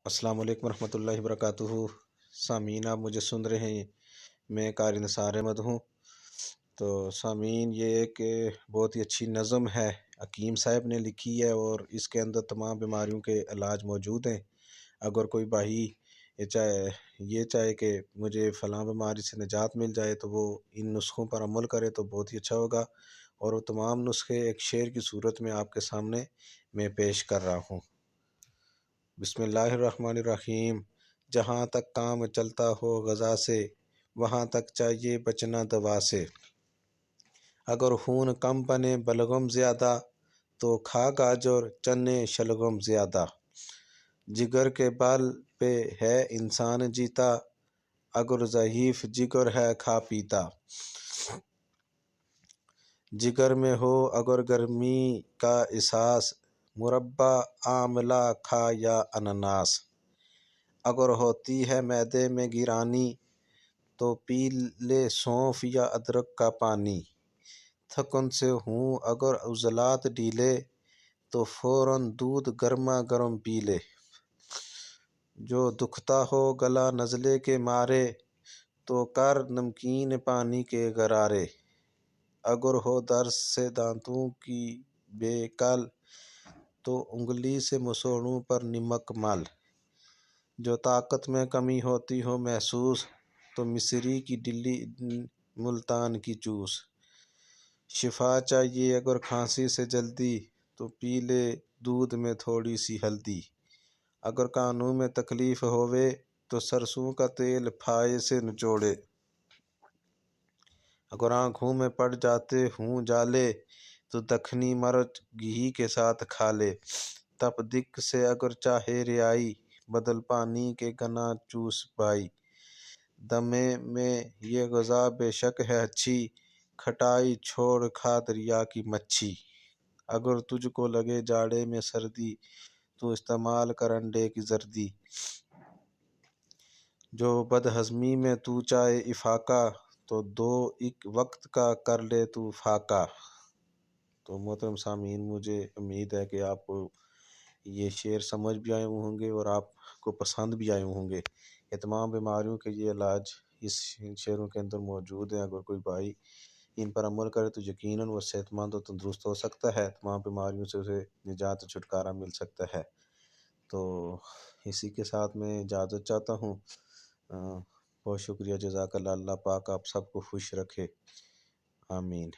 السلام علیکم ورحمۃ اللہ وبرکاتہ۔ سامعین، آپ مجھے سن رہے ہیں؟ میں قاری نثار احمد ہوں۔ تو سامعین، یہ ایک بہت ہی اچھی نظم ہے، حکیم صاحب نے لکھی ہے، اور اس کے اندر تمام بیماریوں کے علاج موجود ہیں۔ اگر کوئی بھائی یہ چاہے کہ مجھے فلاں بیماری سے نجات مل جائے تو وہ ان نسخوں پر عمل کرے تو بہت ہی اچھا ہوگا، اور وہ تمام نسخے ایک شعر کی صورت میں آپ کے سامنے میں پیش کر رہا ہوں۔ بسم اللہ الرحمن الرحیم۔ جہاں تک کام چلتا ہو غذا سے، وہاں تک چاہیے بچنا دوا سے۔ اگر خون کم بنے بلغم زیادہ، تو کھا گاجر چنے شلغم زیادہ۔ جگر کے بال پہ ہے انسان جیتا، اگر ضعیف جگر ہے کھا پیتا۔ جگر میں ہو اگر گرمی کا احساس، مربع آملہ کھا یا انناس۔ اگر ہوتی ہے معدے میں گرانی، تو پی لے سونف یا ادرک کا پانی۔ تھکن سے ہوں اگر عضلات ڈھیلے، تو فوراً دودھ گرما گرم پی لے۔ جو دکھتا ہو گلا نزلے کے مارے، تو کر نمکین پانی کے غرارے۔ اگر ہو درد سے دانتوں کی بے کل، تو انگلی سے مسوڑوں پر نمک مل۔ جو طاقت میں کمی ہوتی ہو محسوس، تو مصری کی ڈلی ملتان کی چوس۔ شفا چاہیے اگر کھانسی سے جلدی، تو پی لے دودھ میں تھوڑی سی ہلدی۔ اگر کانوں میں تکلیف ہووے، تو سرسوں کا تیل پھائے سے نچوڑے۔ اگر آنکھوں میں پڑ جاتے ہوں جالے، تو دکھنی مرچ گھی کے ساتھ کھا لے۔ تپ دق سے اگر چاہے رہائی، بدل پانی کے گنا چوس بھائی۔ دمے میں یہ غذا بے شک ہے اچھی، کھٹائی چھوڑ کھا دریا کی مچھی۔ اگر تجھ کو لگے جاڑے میں سردی، تو استعمال کر انڈے کی زردی۔ جو بد ہضمی میں تو چاہے افاقہ، تو دو ایک وقت کا کر لے تو فاقہ۔ تو محترم سامعین، مجھے امید ہے کہ آپ کو یہ شعر سمجھ بھی آئے ہوں گے اور آپ کو پسند بھی آئے ہوں گے۔ یہ تمام بیماریوں کے یہ علاج اس شعروں کے اندر موجود ہیں۔ اگر کوئی بھائی ان پر عمل کرے تو یقیناً وہ صحت مند و تندرست ہو سکتا ہے، تمام بیماریوں سے اسے نجات و چھٹکارا مل سکتا ہے۔ تو اسی کے ساتھ میں اجازت چاہتا ہوں۔ بہت شکریہ، جزاک اللہ۔ اللہ پاک آپ سب کو خوش رکھے، آمین۔